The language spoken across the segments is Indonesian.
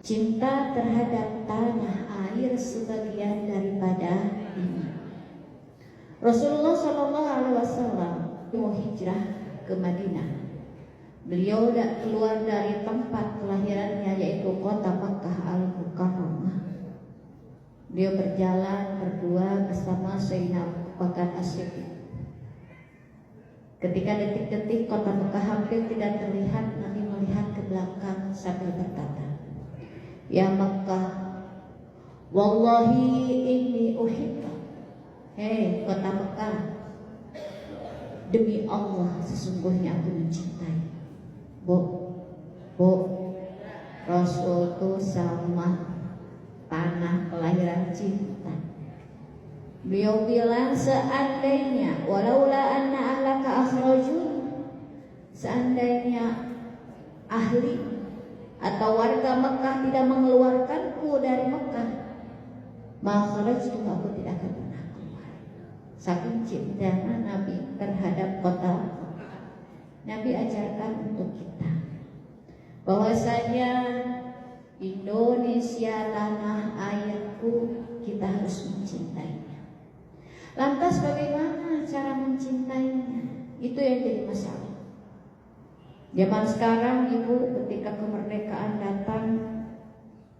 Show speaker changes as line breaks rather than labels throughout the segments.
Cinta terhadap tanah air sebagian daripada iman. Rasulullah Shallallahu Alaihi Wasallam mau hijrah ke Madinah. Beliau keluar dari tempat kelahirannya, yaitu kota Makkah Al-Mukarramah. Beliau berjalan berdua bersama Sayyidina Abu Bakar As-Siddiq. Ketika detik-detik kota Makkah hampir tidak terlihat, Nabi melihat ke belakang sambil berkata, "Ya Makkah, wallahi inni uhibbu." Hei kota Makkah, demi Allah sesungguhnya aku mencintai. Bu, Rasul itu sama tanah kelahiran cinta. Beliau bilang, seandainya walaula anna ahlaka akhrajun, seandainya ahli atau warga Mekah tidak mengeluarkanku dari Mekah, maka aku tidak akan pernah keluar. Saking cintanya Nabi terhadap kota Mekah. Nabi ajarkan untuk kita bahwasanya Indonesia tanah airku, kita harus mencintainya. Lantas bagaimana cara mencintainya? Itu yang jadi masalah. Zaman sekarang Ibu, ketika kemerdekaan datang,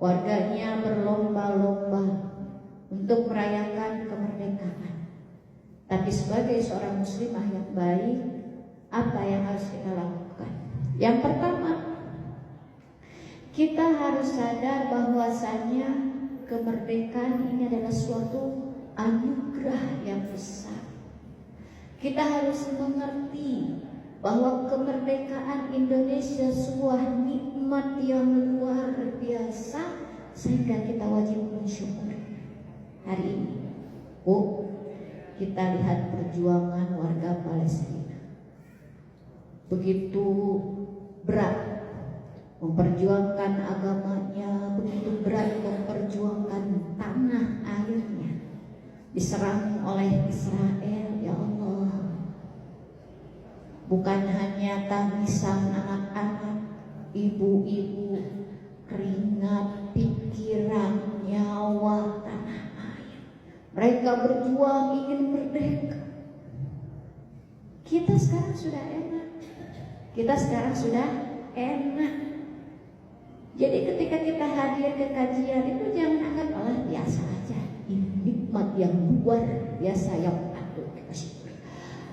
warganya berlomba-lomba untuk merayakan kemerdekaan. Tapi sebagai seorang muslimah yang baik, apa yang harus kita lakukan? Yang pertama, kita harus sadar bahwasanya kemerdekaan ini adalah suatu anugerah yang besar. Kita harus mengerti bahwa kemerdekaan Indonesia sebuah nikmat yang luar biasa, sehingga kita wajib mensyukuri. Hari ini, kita lihat perjuangan warga Palestina. Begitu berat memperjuangkan agamanya, begitu berat memperjuangkan tanah airnya, diserang oleh Israel. Ya Allah, bukan hanya tangisan anak-anak, ibu-ibu, keringat, pikiran, nyawa, tanah air. Mereka berjuang ingin merdeka. Kita sekarang sudah enak. Jadi ketika kita hadir ke kajian itu, jangan anggap biasa aja. Ini nikmat yang luar biasa yang patut kita syukuri.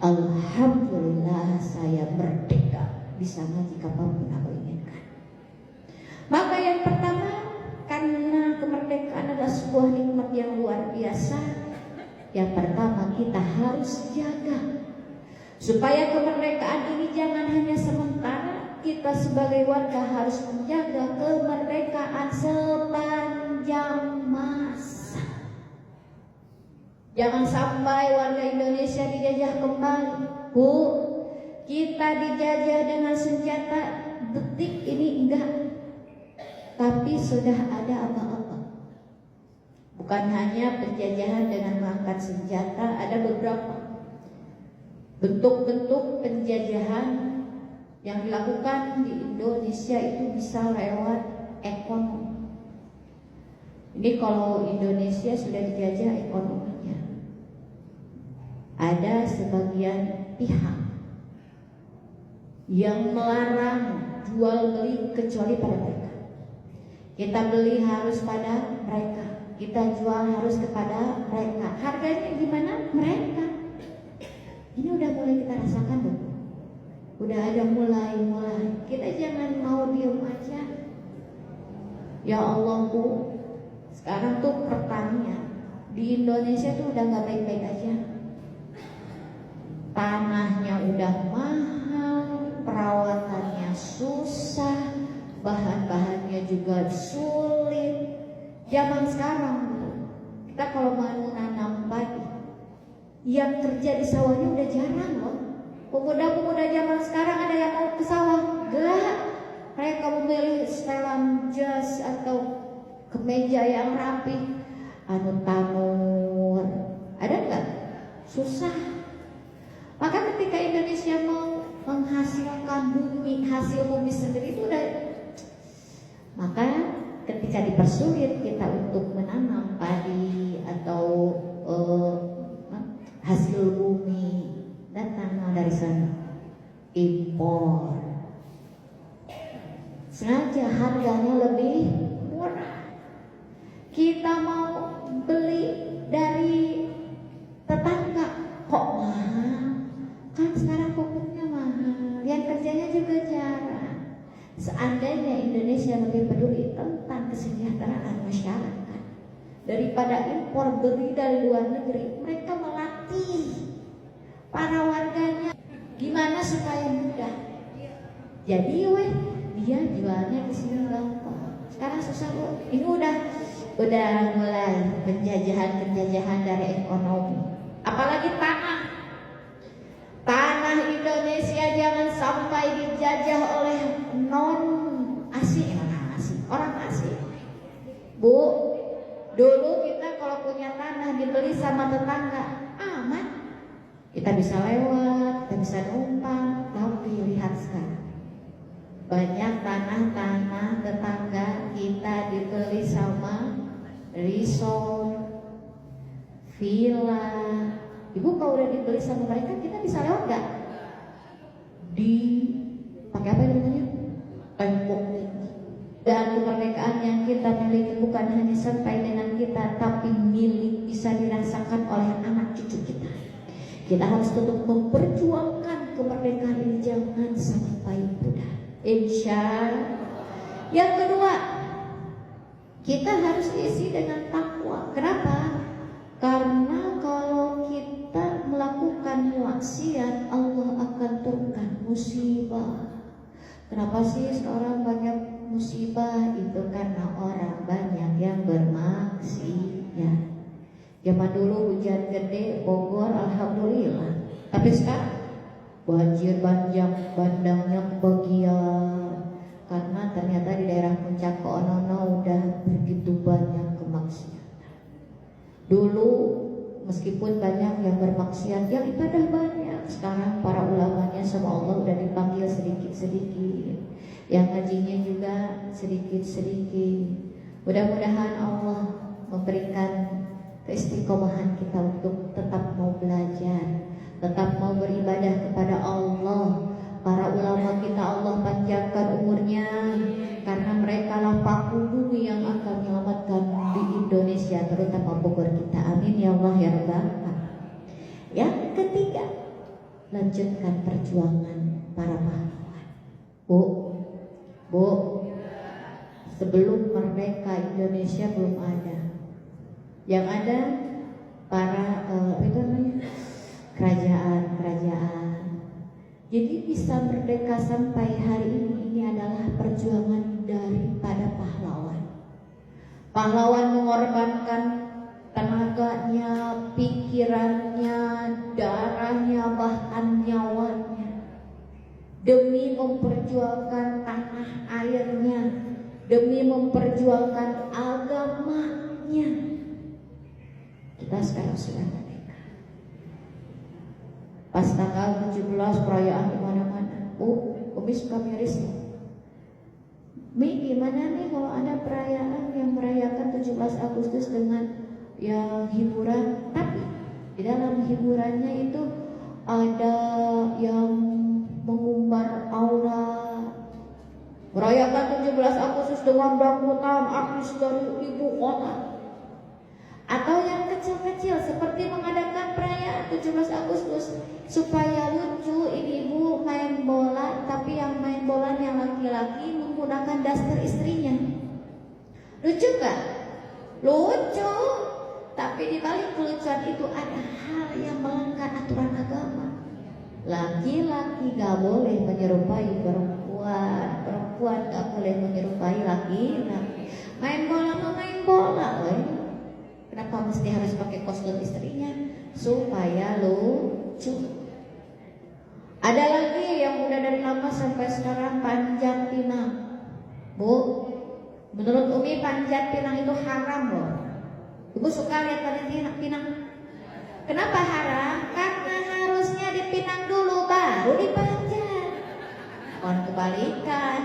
Alhamdulillah saya merdeka, bisa ngaji kapanpun aku inginkan. Maka yang pertama, karena kemerdekaan adalah sebuah nikmat yang luar biasa, yang pertama kita harus jaga supaya kemerdekaan ini jangan hanya sementara. Kita sebagai warga harus menjaga kemerdekaan sepanjang masa. Jangan sampai warga Indonesia dijajah kembali. Bu, kita dijajah dengan senjata, detik ini enggak, tapi sudah ada apa-apa. Bukan hanya penjajahan dengan mengangkat senjata, ada beberapa bentuk-bentuk penjajahan yang dilakukan di Indonesia itu bisa lewat ekonomi. Ini kalau Indonesia sudah dijajah ekonominya, ada sebagian pihak yang melarang jual beli kecuali pada mereka. Kita beli harus pada mereka, kita jual harus kepada mereka. Harganya gimana? Mereka. Ini udah mulai kita rasakan, Bu. Udah ada mulai. Kita jangan mau diem aja. Ya Allah, Bu, sekarang tuh pertanian di Indonesia tuh udah gak baik-baik aja. Tanahnya udah mahal, perawatannya susah, bahan-bahannya juga sulit. Zaman sekarang, Bu, kita kalau mau nanam padi, yang kerja di sawahnya udah jarang loh. Pemuda-pemuda zaman sekarang ada yang mau ke sawah? Enggak. Mereka memilih setelan jas atau kemeja yang rapi, tanur. Ada enggak? Susah. Maka ketika Indonesia mau menghasilkan hasil bumi sendiri itu udah, maka ketika ketika dipersulit kita untuk menanam padi atau hasil bumi, datang dari sana impor, sengaja harganya lebih murah. Kita mau beli dari tetangga kok mahal, kan sekarang pupuknya mahal, yang kerjanya juga jarang. Seandainya Indonesia lebih peduli tentang kesejahteraan masyarakat daripada impor beli dari luar negeri, mereka melatih para warganya gimana supaya mudah. Jadi dia jualnya di sini gampang. Sekarang susah Bu. Ini udah mulai penjajahan dari ekonomi. Apalagi tanah Indonesia jangan sampai dijajah oleh orang asing. Bu, dulu kita kalau punya tanah dibeli sama tetangga aman, kita bisa lewat, kita bisa numpang. Tapi lihat sekarang, banyak tanah tetangga kita dibeli sama resort, villa. Ibu kalau udah dibeli sama mereka, kita bisa lewat nggak? Pakai apa namanya? Tembok. Dan kemerdekaan yang kita miliki bukan hanya sampai dengan kita, tapi milik bisa dirasakan oleh anak cucu kita. Kita harus tetap memperjuangkan kemerdekaan ini, jangan sampai pudar. Insya Allah. Yang kedua, kita harus isi dengan takwa. Kenapa? Karena kalau kita melakukan maksiat, Allah akan turunkan musibah. Kenapa sih sekarang banyak musibah? Itu karena orang banyak yang bermaksiat. Zaman dulu hujan gede Bogor, alhamdulillah. Tapi sekarang banjir bandangnya kebagian, karena ternyata di daerah puncak Konono udah begitu banyak kemaksiatan. Dulu meskipun banyak yang bermaksiat, yang ibadah banyak. Sekarang para ulamanya sama Allah udah dipanggil sedikit-sedikit, yang ngajinya juga sedikit-sedikit. Mudah-mudahan Allah memberikan keistiqomahan kita untuk tetap mau belajar, tetap mau beribadah kepada Allah. Para ulama kita Allah panjangkan umurnya, karena mereka lah paku yang akan menyelamatkan di Indonesia, terutama Bogor kita. Amin ya Allah ya Rabbal Alamin. Yang ketiga, lanjutkan perjuangan para pahlawan. Bu, sebelum merdeka Indonesia belum ada. Yang ada para kerajaan. Jadi bisa merdeka sampai hari ini adalah perjuangan daripada pahlawan. Pahlawan mengorbankan tenaganya, pikirannya, darahnya, bahkan nyawanya demi memperjuangkan tanah airnya, demi memperjuangkan agamanya. Kita sekarang sudah merdeka. Pas tanggal 17 perayaan di mana-mana. Umi suka miris ya. Mi, gimana nih kalau ada perayaan yang merayakan 17 Agustus dengan yang hiburan, tapi di dalam hiburannya itu ada yang mengumbar aura. Merayakan 17 Agustus dengan dangdutan artis dari ibu kota. Atau yang kecil-kecil seperti mengadakan perayaan 17 Agustus supaya lucu, ibu main bola, tapi yang main bola yang laki-laki menggunakan daster istrinya. Lucu gak? Lucu. Tapi di balik kelucuan itu ada hal yang melanggar aturan agama. Laki-laki gak boleh menyerupai perempuan, perempuan gak boleh menyerupai laki-laki. Main bola main bola. Kenapa mesti harus pakai kostum istrinya? Supaya lucu. Ada lagi yang udah dari lama sampai sekarang, panjat pinang. Bu, menurut Umi panjat pinang itu haram loh. Ibu suka lihat panjat pinang? Kenapa haram? Karena harusnya dipinang dulu baru dipanjat. Kebalikan.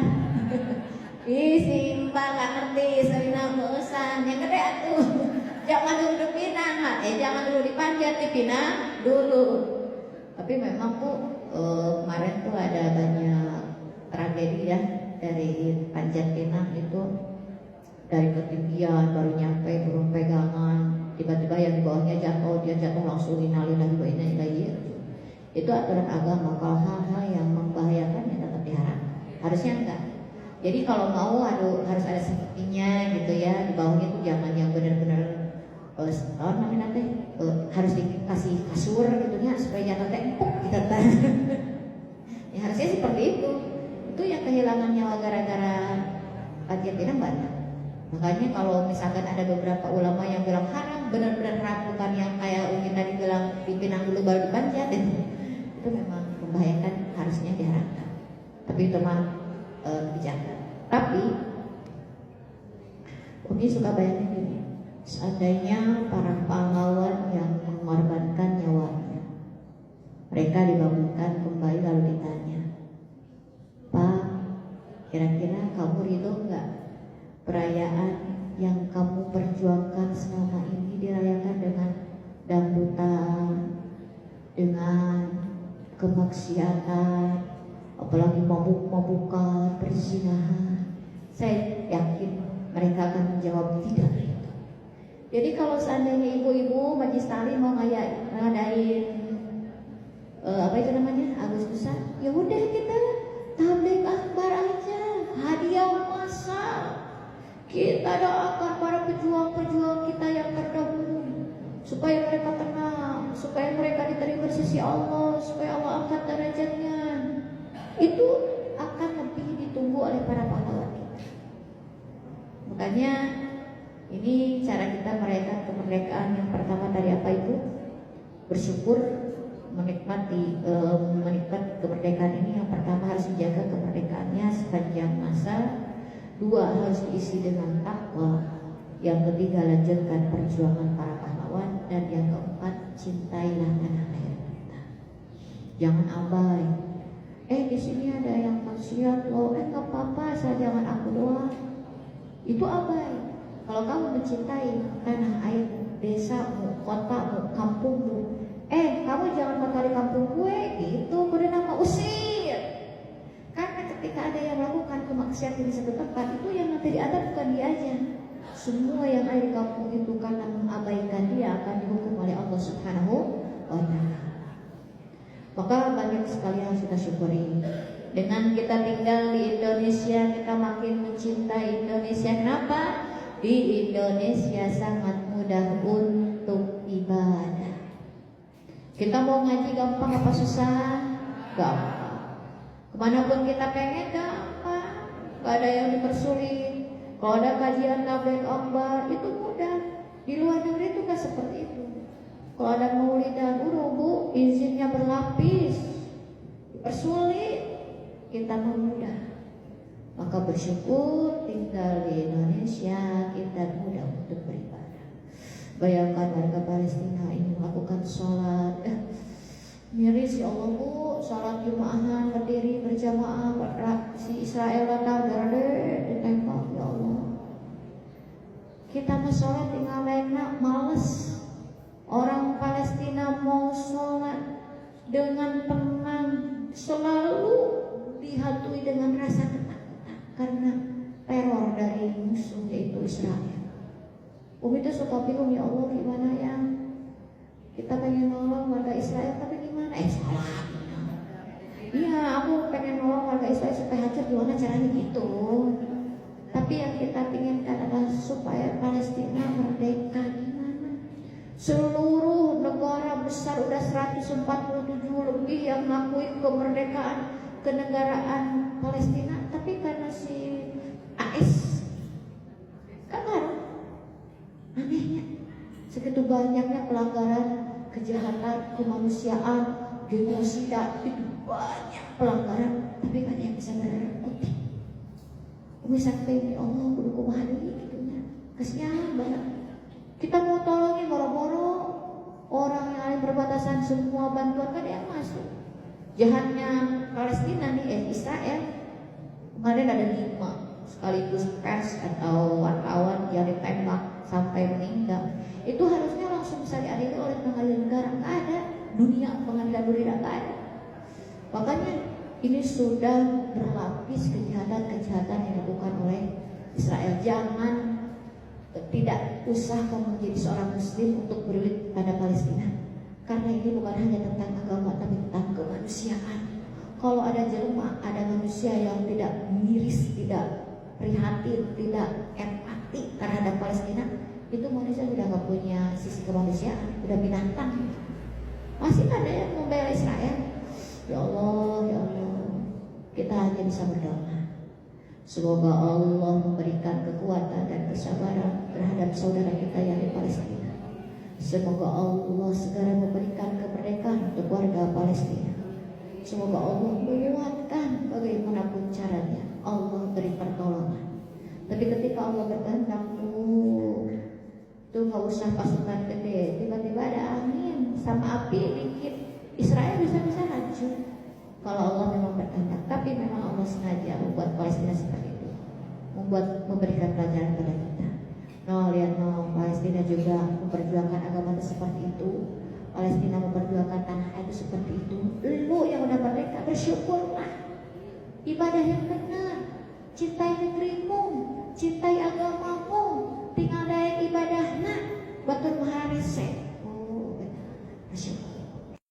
Ih, Simba gak ngerti, Serina jangan dulu dipinang, jangan dulu dipanjat, dipinang dulu. Tapi memang Bu, kemarin tuh ada banyak tragedi ya dari panjat pinang itu, dari ketinggian baru nyampe turun pegangan, tiba-tiba yang di bawahnya jatuh, dia jatuh langsung innalillahi wa inna ilaihi raji'un. Itu aturan agama. Kalau hal-hal yang membahayakan ya tetap diharamkan. Harusnya enggak. Jadi kalau mau harus ada safety-nya gitu ya. Di bawahnya tuh jangan yang benar-benar harus dikasih kasur gitu ya supaya jatuh empuk gitu kan. Ya harusnya seperti itu. Itu yang kehilangan nyawa gara-gara panjat pinang banyak. Makanya kalau misalkan ada beberapa ulama yang bilang haram, benar-benar haram, bukan yang kayak Umi tadi bilang dipinang dulu baru dipanjat, itu memang membahayakan, harusnya diharamkan. Tapi itu mah dijaga. Tapi Umi suka bayangin gini, seandainya para pahlawan yang mengorbankan nyawanya, mereka dibangunkan kembali lalu ditanya, Pak, kira-kira kamu ridho nggak perayaan yang kamu perjuangkan selama ini dirayakan dengan dangdutan, dengan kemaksiatan, apalagi mabuk-mabukan, perzinahan? Saya yakin mereka akan menjawab tidak itu. Jadi kalau seandainya ibu-ibu Majlis Ta'lim mau ngadain apa itu namanya, Agustusan, ya udah kita tabligh akbar aja, hadiah massal. Kita doakan para pejuang-pejuang kita yang terdahulu supaya mereka tenang, supaya mereka diterima di sisi Allah, supaya Allah angkat derajatnya. Itu akan lebih ditunggu oleh para pahlawan kita. Makanya ini cara kita merayakan kemerdekaan yang pertama tadi apa itu? Bersyukur, menikmati kemerdekaan ini. Yang pertama harus dijaga kemerdekaannya sepanjang masa. Dua, harus diisi dengan takwa. Yang ketiga, lanjutkan perjuangan para pahlawan. Dan yang keempat, cintailah tanah air kita. Jangan abai. Di sini ada yang maksiat loh. Nggak apa-apa, asal jangan aku doang. Itu abai. Kalau kamu mencintai tanah air, desamu, kotamu, kampungmu, kamu jangan kotori kampung gue, gitu. Udah nama usir. Karena ketika ada yang melakukan kemaksiatan di satu tempat, itu yang nanti diadab bukan dia aja. Semua yang ada di kampung itu karena mengabaikan dia akan dihukum oleh Allah Subhanahu wa Ta'ala. Maka banyak sekali yang kita syukuri. Dengan kita tinggal di Indonesia, kita makin mencintai Indonesia. Kenapa? Di Indonesia sangat mudah untuk ibadah. Kita mau ngaji gampang apa susah? Gampang. Kemanapun kita pengen gampang, gak ada yang dipersulit. Kalau ada kajian tabligh akbar itu mudah. Di luar negeri itu gak seperti itu. Kalau ada maulidan Bu, izinnya berlapis, dipersulit. Kita mau mudah. Maka bersyukur tinggal di Indonesia, kita mudah untuk beribadah. Bayangkan warga Palestina ini melakukan sholat, miris ya Allah Bu, sholat jumaahan berdiri berjamaah, si Israel datang ditembak ya Allah. Kita mau sholat tinggal enak, males. Orang Palestina mau sholat dengan tenang, selalu dihantui dengan rasa ketakutan karena teror dari musuh yaitu Israel. Umi itu suka bingung, ya Allah gimana ya, kita pengen nolong warga Israel tapi gimana? Salah. Iya, aku pengen nolong warga Israel supaya hancur, gimana caranya gitu. Tapi yang kita inginkan adalah supaya Palestina merdeka. Gimana? Seluruh negara besar udah 147 lebih yang mengakui kemerdekaan kenegaraan Palestina, tapi karena si AS kan anehnya segitu banyaknya pelanggaran kejahatan kemanusiaan, genosida, itu banyak pelanggaran, tapi kan yang bisa berikuti. Umi sampai ya Allah kudu kumaha deui gitunya. Kasihan banget. Kita mau tolongin boro-boro orang yang ada perbatasan, semua bantuan kan yang masuk. Jahatnya Palestina nih, Israel. Kemarin ada 5 sekaligus pers atau wartawan yang ditembak sampai meninggal. Itu sudah berlapis kejahatan-kejahatan yang dilakukan oleh Israel. Jangan, tidak usah kamu menjadi seorang muslim untuk berilik pada Palestina, karena ini bukan hanya tentang agama tapi tentang kemanusiaan. Kalau ada jelema, ada manusia yang tidak miris, tidak prihatin, tidak empati terhadap Palestina, itu manusia sudah gak punya sisi kemanusiaan, sudah binatang. Masih ada yang membela Israel. Ya Allah, ya Allah, kita hanya bisa berdoa. Semoga Allah memberikan kekuatan dan kesabaran terhadap saudara kita yang di Palestina. Semoga Allah segera memberikan kemerdekaan untuk warga Palestina. Semoga Allah menguatkan bagaimanapun caranya. Allah beri pertolongan. Tapi ketika Allah berkehendak, tuh gak usah pasukan gede, tiba-tiba ada angin sama api dikit, Israel bisa hancur. Kalau Allah memang berkehendak, tapi memang Allah sengaja membuat Palestina seperti itu, memberikan pelajaran pada kita. Lihat Palestina juga memperjuangkan agama seperti itu. Palestina memperjuangkan tanah itu seperti itu. Lu yang udah merdeka, bersyukurlah, ibadah yang benar.